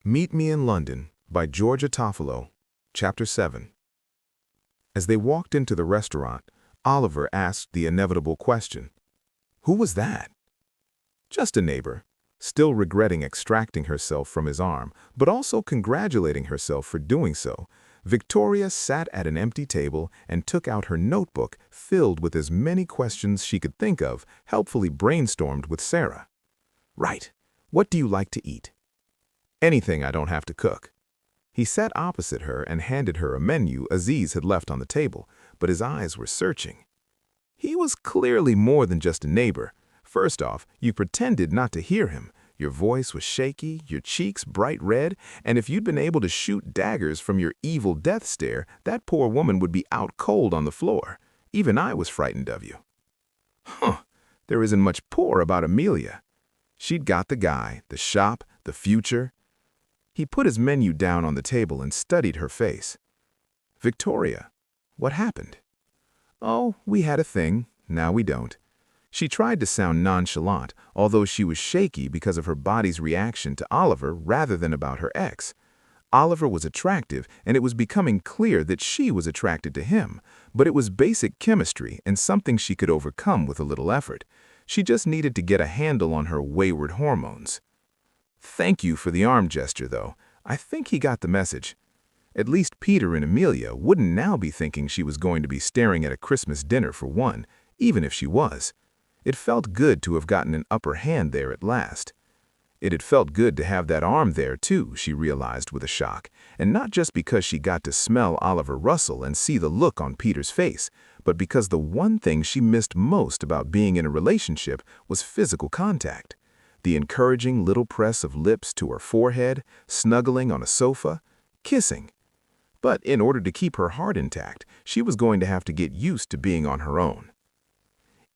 Meet Me in London by Georgia Toffolo, Chapter 7. As they walked into the restaurant, Oliver asked the inevitable question. Who was that? Just a neighbor, still regretting extracting herself from his arm, but also congratulating herself for doing so. Victoria sat at an empty table and took out her notebook filled with as many questions she could think of, helpfully brainstormed with Sarah. Right. What do you like to eat? Anything I don't have to cook. He sat opposite her and handed her a menu Aziz had left on the table, but his eyes were searching. He was clearly more than just a neighbor. First off, you pretended not to hear him. Your voice was shaky, your cheeks bright red, and if you'd been able to shoot daggers from your evil death stare, that poor woman would be out cold on the floor. Even I was frightened of you. There isn't much poor about Amelia. She'd got the guy, the shop, the future. He put his menu down on the table and studied her face. Victoria, what happened? Oh, we had a thing. Now we don't. She tried to sound nonchalant, although she was shaky because of her body's reaction to Oliver rather than about her ex. Oliver was attractive, and it was becoming clear that she was attracted to him, but it was basic chemistry and something she could overcome with a little effort. She just needed to get a handle on her wayward hormones. Thank you for the arm gesture, though. I think he got the message. At least Peter and Amelia wouldn't now be thinking she was going to be staring at a Christmas dinner for one, even if she was. It felt good to have gotten an upper hand there at last. It had felt good to have that arm there, too, she realized with a shock, and not just because she got to smell Oliver Russell and see the look on Peter's face, but because the one thing she missed most about being in a relationship was physical contact. The encouraging little press of lips to her forehead, snuggling on a sofa, kissing. But in order to keep her heart intact, she was going to have to get used to being on her own.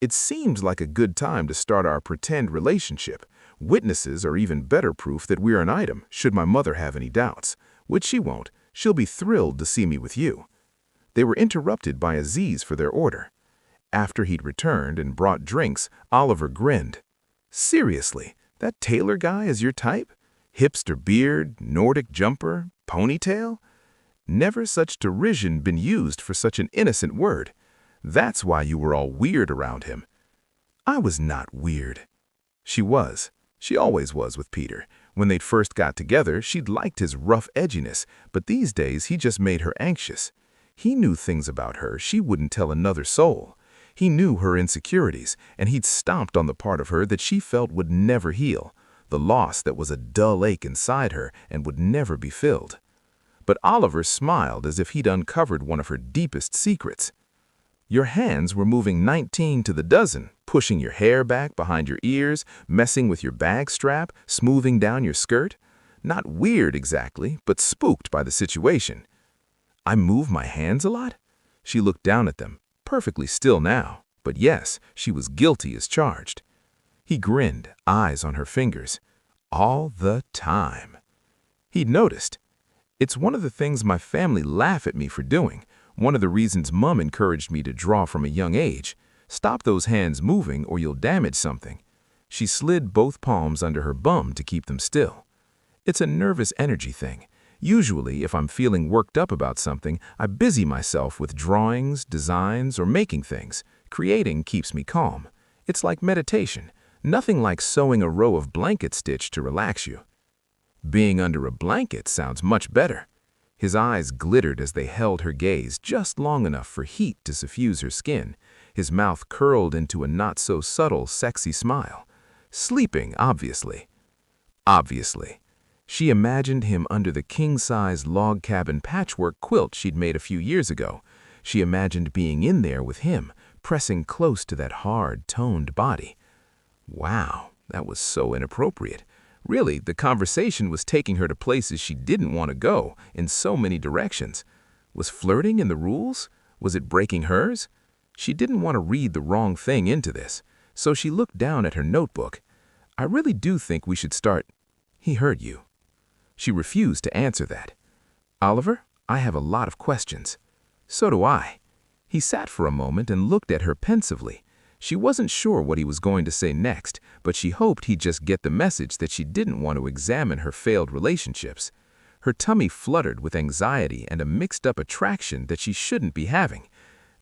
It seems like a good time to start our pretend relationship. Witnesses are even better proof that we're an item, should my mother have any doubts, which she won't. She'll be thrilled to see me with you. They were interrupted by Aziz for their order. After he'd returned and brought drinks, Oliver grinned. Seriously, that Taylor guy is your type? Hipster beard, Nordic jumper, ponytail? Never such derision been used for such an innocent word. That's why you were all weird around him. I was not weird. She was. She always was with Peter. When they'd first got together, she'd liked his rough edginess, but these days he just made her anxious. He knew things about her she wouldn't tell another soul. He knew her insecurities, and he'd stomped on the part of her that she felt would never heal, the loss that was a dull ache inside her and would never be filled. But Oliver smiled as if he'd uncovered one of her deepest secrets. Your hands were moving 19 to the dozen, pushing your hair back behind your ears, messing with your bag strap, smoothing down your skirt. Not weird exactly, but spooked by the situation. I move my hands a lot? She looked down at them, perfectly still now, but yes, she was guilty as charged. He grinned, eyes on her fingers. All the time. He'd noticed. It's one of the things my family laugh at me for doing. One of the reasons Mom encouraged me to draw from a young age. Stop those hands moving or you'll damage something. She slid both palms under her bum to keep them still. It's a nervous energy thing. Usually, if I'm feeling worked up about something, I busy myself with drawings, designs, or making things. Creating keeps me calm. It's like meditation. Nothing like sewing a row of blanket stitch to relax you. Being under a blanket sounds much better. His eyes glittered as they held her gaze just long enough for heat to suffuse her skin. His mouth curled into a not-so-subtle, sexy smile. Sleeping, obviously. Obviously. She imagined him under the king-size log cabin patchwork quilt she'd made a few years ago. She imagined being in there with him, pressing close to that hard, toned body. Wow, that was so inappropriate. Really, the conversation was taking her to places she didn't want to go, in so many directions. Was flirting in the rules? Was it breaking hers? She didn't want to read the wrong thing into this, so she looked down at her notebook. I really do think we should start. He heard you. She refused to answer that. Oliver, I have a lot of questions. So do I. He sat for a moment and looked at her pensively. She wasn't sure what he was going to say next, but she hoped he'd just get the message that she didn't want to examine her failed relationships. Her tummy fluttered with anxiety and a mixed-up attraction that she shouldn't be having.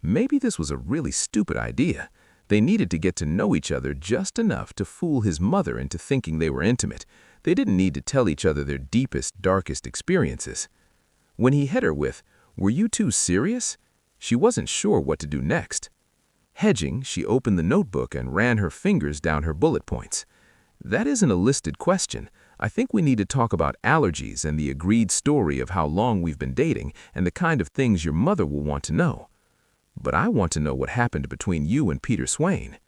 Maybe this was a really stupid idea. They needed to get to know each other just enough to fool his mother into thinking they were intimate. They didn't need to tell each other their deepest, darkest experiences. When he hit her with, "Were you two serious?" she wasn't sure what to do next. Hedging, she opened the notebook and ran her fingers down her bullet points. "That isn't a listed question. I think we need to talk about allergies and the agreed story of how long we've been dating and the kind of things your mother will want to know. But I want to know what happened between you and Peter Swain."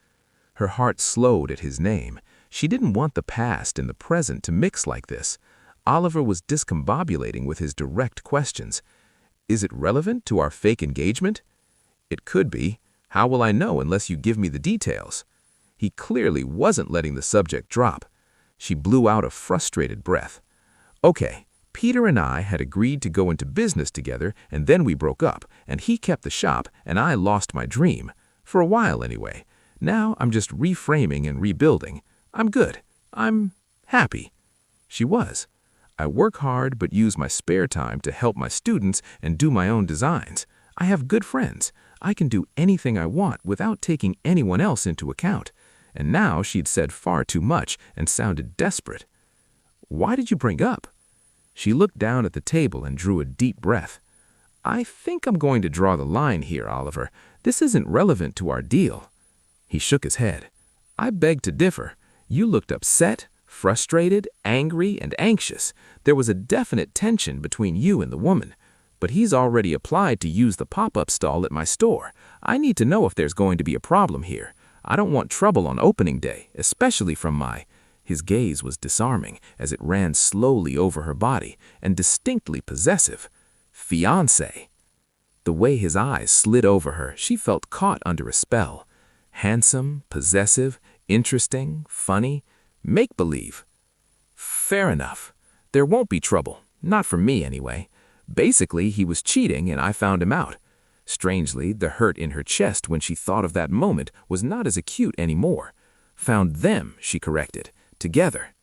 Her heart slowed at his name. She didn't want the past and the present to mix like this. Oliver was discombobulating with his direct questions. "Is it relevant to our fake engagement?" "It could be. How will I know unless you give me the details?" He clearly wasn't letting the subject drop. She blew out a frustrated breath. "Okay, Peter and I had agreed to go into business together, and then we broke up, and he kept the shop, and I lost my dream. For a while, anyway. Now I'm just reframing and rebuilding. I'm good. I'm happy." She was. "I work hard but use my spare time to help my students and do my own designs. I have good friends. I can do anything I want without taking anyone else into account." And now she'd said far too much and sounded desperate. "Why did you break up?" She looked down at the table and drew a deep breath. "I think I'm going to draw the line here, Oliver. This isn't relevant to our deal." He shook his head. "I beg to differ. You looked upset, frustrated, angry, and anxious. There was a definite tension between you and the woman. But he's already applied to use the pop-up stall at my store. I need to know if there's going to be a problem here. I don't want trouble on opening day, especially from my—" His gaze was disarming as it ran slowly over her body and distinctly possessive. "Fiancé." The way his eyes slid over her, she felt caught under a spell. Handsome, possessive, interesting, funny, make-believe. Fair enough. There won't be trouble. Not for me, anyway. Basically, he was cheating and I found him out. Strangely, the hurt in her chest when she thought of that moment was not as acute anymore. Found them, she corrected, together.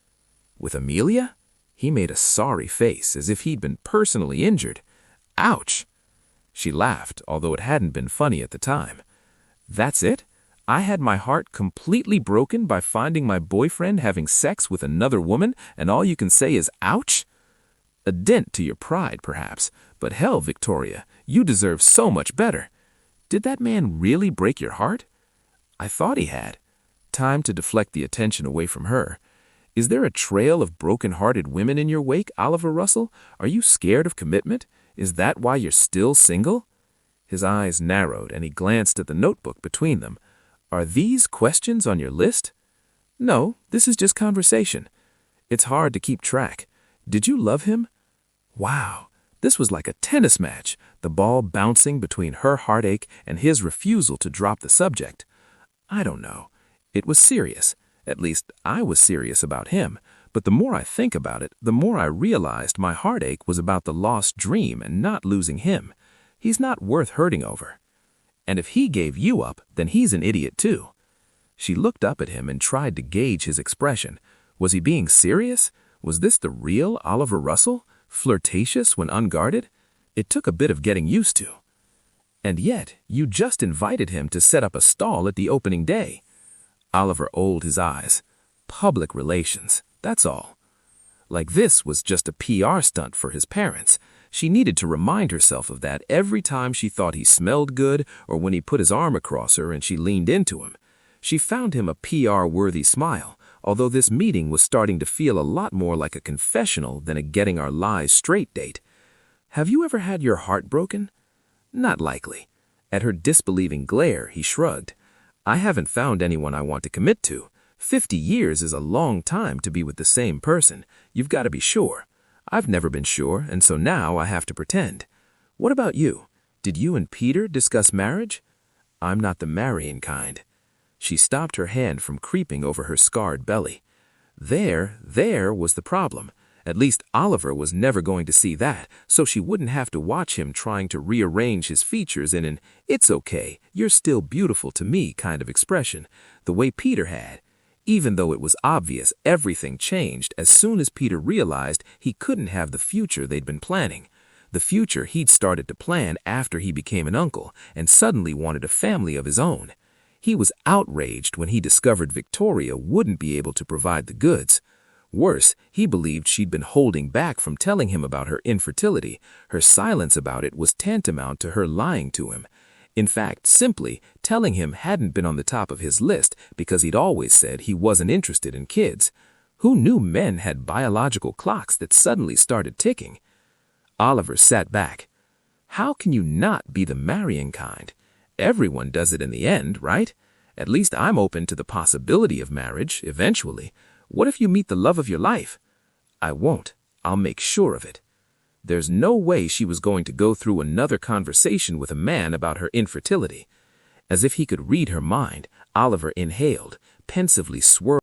With Amelia? He made a sorry face, as if he'd been personally injured. Ouch! She laughed, although it hadn't been funny at the time. "That's it? I had my heart completely broken by finding my boyfriend having sex with another woman, and all you can say is ouch? A dent to your pride, perhaps, but hell, Victoria, you deserve so much better. Did that man really break your heart?" "I thought he had." Time to deflect the attention away from her. "Is there a trail of broken-hearted women in your wake, Oliver Russell? Are you scared of commitment? Is that why you're still single?" His eyes narrowed and he glanced at the notebook between them. "Are these questions on your list?" "No, this is just conversation. It's hard to keep track. Did you love him?" Wow, this was like a tennis match, the ball bouncing between her heartache and his refusal to drop the subject. I don't know. It was serious. At least, I was serious about him. But the more I think about it, the more I realized my heartache was about the lost dream and not losing him. He's not worth hurting over. And if he gave you up, then he's an idiot too. She looked up at him and tried to gauge his expression. Was he being serious? Was this the real Oliver Russell? Flirtatious when unguarded? It took a bit of getting used to. "And yet, you just invited him to set up a stall at the opening day." Oliver oiled his eyes. "Public relations, that's all." Like this was just a PR stunt for his parents. She needed to remind herself of that every time she thought he smelled good or when he put his arm across her and she leaned into him. She found him a PR-worthy smile, although this meeting was starting to feel a lot more like a confessional than a getting our lies straight date. "Have you ever had your heart broken?" "Not likely." At her disbelieving glare, he shrugged. "I haven't found anyone I want to commit to. 50 years is a long time to be with the same person. You've got to be sure. I've never been sure, and so now I have to pretend. What about you? Did you and Peter discuss marriage?" "I'm not the marrying kind." She stopped her hand from creeping over her scarred belly. There was the problem, At least Oliver was never going to see that, so she wouldn't have to watch him trying to rearrange his features in an "it's okay, you're still beautiful to me" kind of expression, the way Peter had. Even though it was obvious, everything changed as soon as Peter realized he couldn't have the future they'd been planning. The future he'd started to plan after he became an uncle and suddenly wanted a family of his own. He was outraged when he discovered Victoria wouldn't be able to provide the goods. Worse, he believed she'd been holding back from telling him about her infertility. Her silence about it was tantamount to her lying to him. In fact, simply telling him hadn't been on the top of his list because he'd always said he wasn't interested in kids. Who knew men had biological clocks that suddenly started ticking? Oliver sat back. How can you not be the marrying kind? Everyone does it in the end, right? At least I'm open to the possibility of marriage, eventually. What if you meet the love of your life? I won't. I'll make sure of it. There's no way she was going to go through another conversation with a man about her infertility. As if he could read her mind, Oliver inhaled, pensively swirled